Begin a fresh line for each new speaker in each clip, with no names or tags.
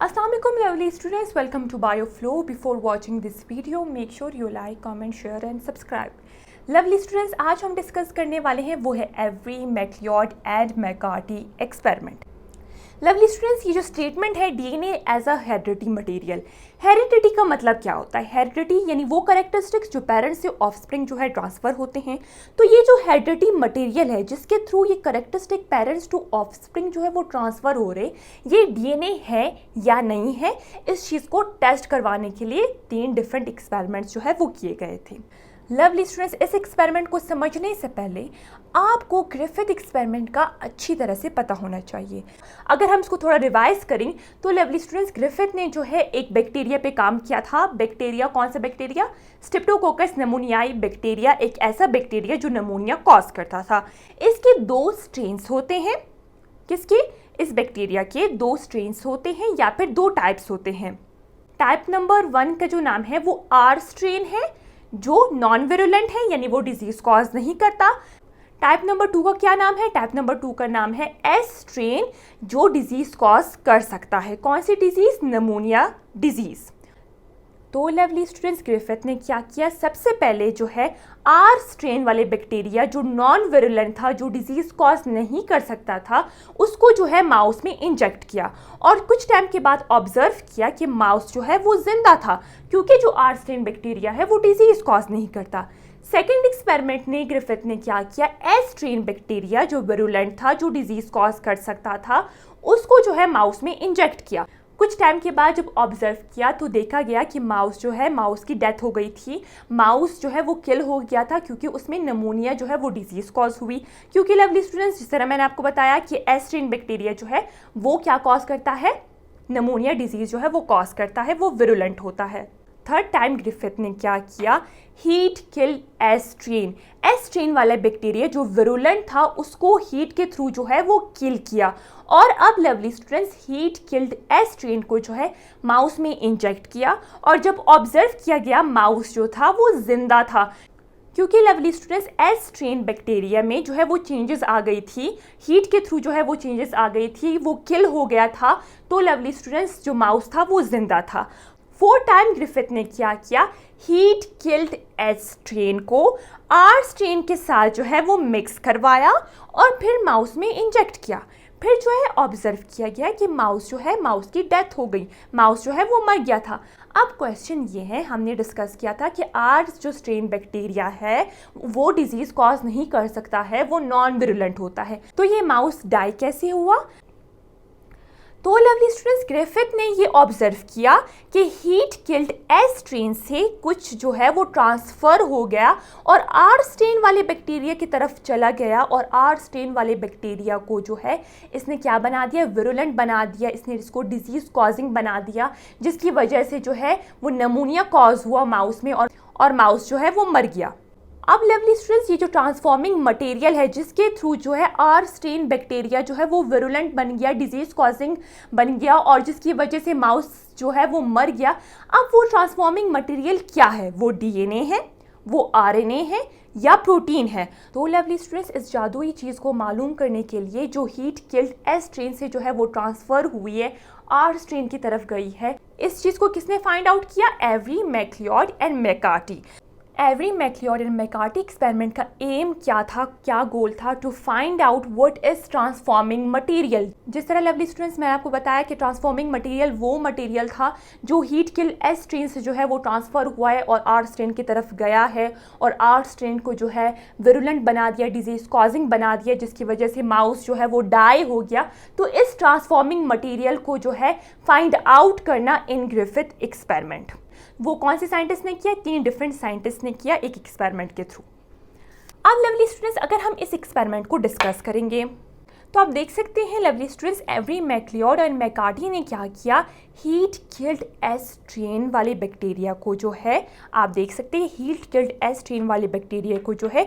Assalamualaikum lovely students, welcome to BioFlow. Before watching this video, make sure you like, comment, share and subscribe. Lovely students, आज हम discuss करने वाले हैं वो है Avery MacLeod and McCarty experiment. Lovely students, ये जो statement है DNA as a heredity material, heredity का मतलब क्या होता है? हेरिडिटी यानी वो कैरेक्टरिस्टिक्स जो पेरेंट्स से ऑफस्प्रिंग जो है ट्रांसफ़र होते हैं। तो ये जो हेरिडिटी मटेरियल है जिसके थ्रू ये कैरेक्टरिस्टिक पेरेंट्स टू ऑफस्प्रिंग जो है वो ट्रांसफ़र हो रहे, ये डीएनए है या नहीं है, इस चीज़ को टेस्ट करवाने के लिए 3 डिफरेंट एक्सपेरिमेंट्स जो है वो किए गए थे। लवली स्टूडेंट्स, इस एक्सपेरिमेंट को समझने से पहले आपको ग्रिफिथ एक्सपेरिमेंट का अच्छी तरह से पता होना चाहिए। अगर हम इसको थोड़ा रिवाइज करें तो लवली स्टूडेंट्स, ग्रिफिथ ने जो है एक बैक्टीरिया पे काम किया था। बैक्टीरिया कौन सा बैक्टीरिया? स्ट्रेप्टोकोकस नमूनियाई बैक्टीरिया, एक ऐसा बैक्टीरिया जो नमूनिया कॉज करता था। इसके 2 स्ट्रेन्स होते हैं। किसके? इस बैक्टीरिया के 2 स्ट्रेन्स होते हैं या फिर 2 टाइप्स होते हैं। टाइप नंबर 1 का जो नाम है वो आर स्ट्रेन है जो नॉन विरुलेंट है, यानी वो डिजीज कॉज नहीं करता। टाइप नंबर 2 का क्या नाम है? टाइप नंबर 2 का नाम है एस स्ट्रेन जो डिजीज कॉज कर सकता है। कौन सी डिजीज? नमूनिया डिजीज। तो लवली स्टूडेंट्स, ग्रिफिथ ने क्या किया? सबसे पहले जो है आर स्ट्रेन वाले बैक्टीरिया जो नॉन विरुलेंट था, जो डिजीज कॉज नहीं कर सकता था, उसको जो है माउस में इंजेक्ट किया और कुछ टाइम के बाद ऑब्जर्व किया कि माउस जो है वो जिंदा था, क्योंकि जो आर स्ट्रेन बैक्टीरिया है वो डिजीज कॉज नहीं करता। सेकेंड एक्सपेरिमेंट ने ग्रिफिथ ने क्या किया? एस स्ट्रेन बैक्टीरिया जो विरुलेंट था, जो डिजीज कॉज कर सकता था, उसको जो है माउस में इंजेक्ट किया। कुछ टाइम के बाद जब ऑब्जर्व किया तो देखा गया कि माउस जो है, माउस की डेथ हो गई थी। माउस जो है वो किल हो गया था क्योंकि उसमें नमूनिया जो है वो डिजीज कॉज हुई। क्योंकि लवली स्टूडेंट्स, जिस तरह मैंने आपको बताया कि एस स्ट्रेन बैक्टीरिया जो है वो क्या कॉज करता है? नमूनिया डिजीज जो है वो कॉज करता है, वो विरुलेंट होता है। थर्ड टाइम ग्रिफिथ ने क्या किया? Heat killed S strain. S strain वाला बैक्टीरिया जो विरुलेंट था उसको हीट के थ्रू जो है वो किल किया। और अब lovely students, heat killed S strain को जो है माउस में इंजेक्ट किया और जब ऑब्जर्व किया गया माउस जो था वो जिंदा था, क्योंकि lovely students S strain bacteria में जो है वो चेंजेस आ गई थी, हीट के थ्रू जो है वो चेंजेस आ गई थी, वो किल हो गया था। तो लवली स्टूडेंट्स, जो माउस था वो जिंदा था। 4 टाइम ग्रिफिथ ने क्या किया? हीट किल्ड एस स्ट्रेन को आर स्ट्रेन के साथ जो है वो मिक्स करवाया और फिर माउस में इंजेक्ट किया। फिर जो है ऑब्जर्व किया गया कि माउस जो है, माउस की डेथ हो गई, माउस जो है वो मर गया था। अब क्वेश्चन ये है, हमने डिस्कस किया था कि आर जो स्ट्रेन बैक्टीरिया है वो डिजीज कॉज नहीं कर सकता है, वो नॉन विरुलेंट होता है। तो ये माउस डाई कैसे हुआ? तो लवली स्टूडेंट्स, ग्रिफिथ ने ये ऑब्जर्व किया कि हीट किल्ड एस स्ट्रेन से कुछ जो है वो ट्रांसफ़र हो गया और आर स्ट्रेन वाले बैक्टीरिया की तरफ चला गया और आर स्ट्रेन वाले बैक्टीरिया को जो है इसने क्या बना दिया? विरुलेंट बना दिया। इसने इसको डिजीज़ कॉजिंग बना दिया, जिसकी वजह से जो है वो नमूनिया कॉज हुआ माउस में और माउस जो है वो मर गया। अब लवली स्टूडेंट्स, ये जो ट्रांसफॉर्मिंग मटेरियल है जिसके थ्रू जो है आर स्ट्रेन बैक्टीरिया जो है वो विरुलेंट बन गया, डिजीज कॉजिंग बन गया और जिसकी वजह से माउस जो है वो मर गया। अब वो ट्रांसफॉर्मिंग मटेरियल क्या है? वो डीएनए है, वो आरएनए है या प्रोटीन है? तो लवली स्टूडेंट्स, इस जादुई चीज़ को मालूम करने के लिए जो हीट किल्ड एस स्ट्रेन से जो है वो ट्रांसफ़र हुई है, आर स्ट्रेन की तरफ गई है, इस चीज़ को किसने फाइंड आउट किया? Avery MacLeod and McCarty. Avery MacLeod and McCarty experiment का एम क्या था, क्या गोल था? To find out what is transforming material. जिस तरह लवली स्टूडेंट्स मैंने आपको बताया कि ट्रांसफॉर्मिंग मटेरियल वो मटेरियल था जो हीट किल्ड एस स्ट्रेन से जो है वो ट्रांसफ़र हुआ है और आर स्ट्रेन की तरफ गया है और आर स्ट्रेन को जो है विरुलेंट बना दिया, डिजीज कॉजिंग बना दिया, जिसकी वजह से माउस जो है वो डाई हो गया। तो इस ट्रांसफॉर्मिंग मटेरियल को जो है फाइंड आउट करना इन ग्रिफिथ एक्सपेरिमेंट, वो कौन से साइंटिस्ट ने किया? 3 डिफरेंट साइंटिस्ट ने किया एक एक्सपेरिमेंट के थ्रू। अब लवली स्टूडेंट्स, अगर हम इस एक्सपेरिमेंट को डिस्कस करेंगे तो आप देख सकते हैं lovely students, Avery MacLeod and McCarty ने क्या किया? हीट किल्ड एस स्ट्रेन वाले बैक्टीरिया को जो है, आप देख सकते हैं हीट किल्ड एस स्ट्रेन वाले बैक्टीरिया को जो है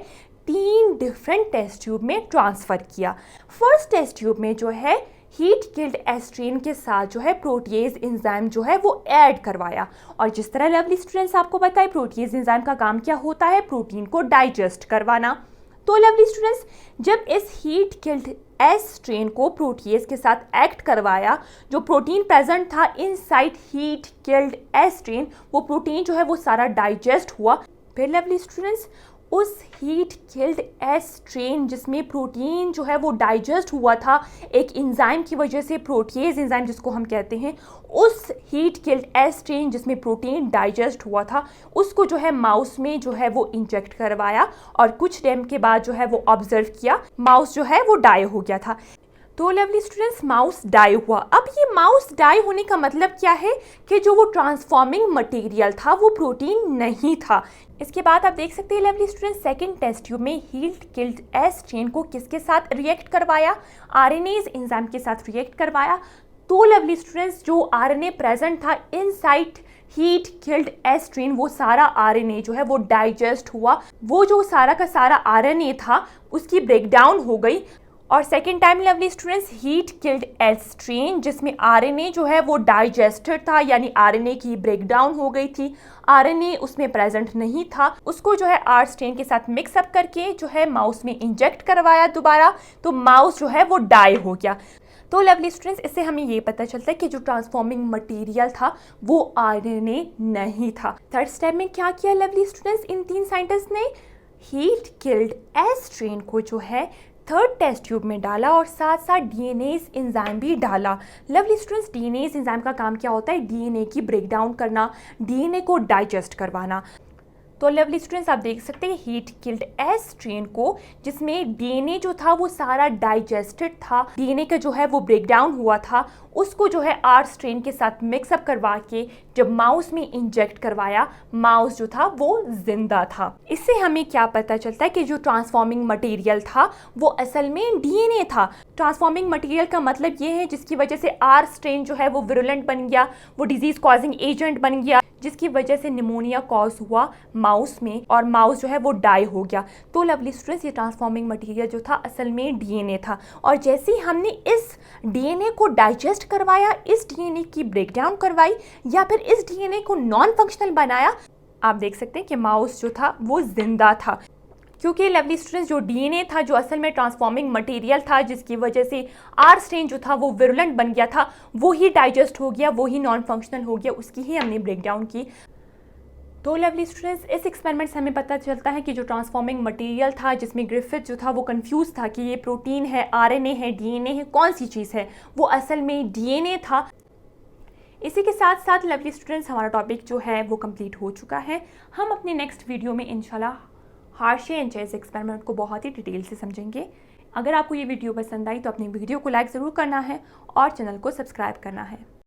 3 डिफरेंट टेस्ट ट्यूब में ट्रांसफ़र किया। फर्स्ट टेस्ट ट्यूब में जो है हीट किल्ड एस स्ट्रेन के साथ जो है प्रोटीएज एंजाइम जो है वो ऐड करवाया और जिस तरह लवली स्टूडेंट्स आपको पता है प्रोटीएज एंजाइम का काम क्या होता है? प्रोटीन को डाइजेस्ट करवाना। तो लवली स्टूडेंट्स, जब इस हीट किल्ड एस स्ट्रेन को प्रोटीएज के साथ एक्ट करवाया। जो प्रोटीन प्रेजेंट था inside heat killed S strain, वो प्रोटीन जो है वो सारा डाइजेस्ट हुआ। फिर लवली स्टूडेंट्स, उस हीट किल्ड एस स्ट्रेन जिसमें प्रोटीन जो है वो डाइजेस्ट हुआ था एक एंजाइम की वजह से, प्रोटीएज एंजाइम जिसको हम कहते हैं, उस हीट किल्ड एस स्ट्रेन जिसमें प्रोटीन डाइजेस्ट हुआ था उसको जो है माउस में जो है वो इंजेक्ट करवाया और कुछ टाइम के बाद जो है वो ऑब्जर्व किया, माउस जो है वो डाई हो गया था। तो लवली स्टूडेंट्स, माउस डाई हुआ। अब ये माउस डाई होने का मतलब क्या है कि जो वो ट्रांसफॉर्मिंग मटेरियल था वो प्रोटीन नहीं था। इसके बाद आप देख सकते हैं lovely students, second test tube में हीट किल्ड एस चेन को किसके साथ रिएक्ट करवाया? आरएनएज एंजाइम के साथ रिएक्ट करवाया। तो लवली स्टूडेंट्स, जो आरएनए प्रेजेंट था inside heat killed S strain, वो सारा आरएनए जो है वो डाइजेस्ट हुआ। वो जो सारा का सारा आरएनए था उसकी ब्रेकडाउन हो गई। और second time lovely students, heat killed S strain जिसमें आरएनए जो है वो डाइजेस्टेड था, यानी आरएनए की ब्रेकडाउन हो गई थी, आरएनए उसमें प्रेजेंट नहीं था, उसको जो है आर स्ट्रेन के साथ मिक्सअप करके जो है माउस में इंजेक्ट करवाया दोबारा, तो माउस जो है वो डाई हो गया। तो लवली स्टूडेंट्स, इससे हमें ये पता चलता है कि जो ट्रांसफॉर्मिंग मटेरियल था वो आरएनए नहीं था। थर्ड स्टेप में क्या किया लवली स्टूडेंट्स, इन तीन साइंटिस्ट ने हीट किल्ड एस स्ट्रेन को जो है थर्ड टेस्ट ट्यूब में डाला और साथ साथ डीएनएज एंजाइम भी डाला। लवली स्टूडेंट्स, डीएनएज एंजाइम का काम क्या होता है? डीएनए की ब्रेकडाउन करना, डीएनए को डाइजेस्ट करवाना। तो लवली स्टूडेंट्स, आप देख सकते हैं हीट किल्ड एस स्ट्रेन को जिसमें डीएनए जो था वो सारा डाइजेस्टेड था, डीएनए का जो है वो ब्रेकडाउन हुआ था, उसको जो है आर स्ट्रेन के साथ मिक्सअप करवा के जब माउस में इंजेक्ट करवाया, माउस जो था वो जिंदा था। इससे हमें क्या पता चलता है कि जो ट्रांसफॉर्मिंग मटेरियल था वो असल में डीएनए था। ट्रांसफॉर्मिंग मटेरियल का मतलब ये है जिसकी वजह से आर स्ट्रेन जो है वो विरुलेंट बन गया, वो डिजीज कॉजिंग एजेंट बन गया, जिसकी वजह से निमोनिया कॉज हुआ माउस में और माउस जो है वो डाई हो गया। तो लवली स्टूडेंट्स, ये ट्रांसफॉर्मिंग मटेरियल जो था असल में डीएनए था और जैसे ही हमने इस डीएनए को डाइजेस्ट करवाया, इस डीएनए की ब्रेकडाउन करवाई या फिर इस डीएनए को नॉन फंक्शनल बनाया, आप देख सकते हैं कि माउस जो था वो जिंदा था। क्योंकि लवली स्टूडेंट्स, जो डीएनए था जो असल में ट्रांसफॉर्मिंग मटेरियल था जिसकी वजह से आर स्ट्रेन जो था वो विरुलेंट बन गया था, वो ही डाइजेस्ट हो गया, वो ही नॉन फंक्शनल हो गया, उसकी ही हमने ब्रेकडाउन की। तो लवली स्टूडेंट्स, इस एक्सपेरिमेंट से हमें पता चलता है कि जो ट्रांसफॉर्मिंग मटेरियल था जिसमें ग्रिफिथ जो था वो कंफ्यूज था कि ये प्रोटीन है, आरएनए है, डीएनए है, कौन सी चीज़ है, वो असल में डीएनए था। इसी के साथ साथ लवली स्टूडेंट्स, हमारा टॉपिक जो है वो कंप्लीट हो चुका है। हम अपने नेक्स्ट वीडियो में इंशाल्लाह हार्शे एंड चेज एक्सपेरिमेंट को बहुत ही डिटेल से समझेंगे। अगर आपको ये वीडियो पसंद आई तो अपनी वीडियो को लाइक ज़रूर करना है और चैनल को सब्सक्राइब करना है।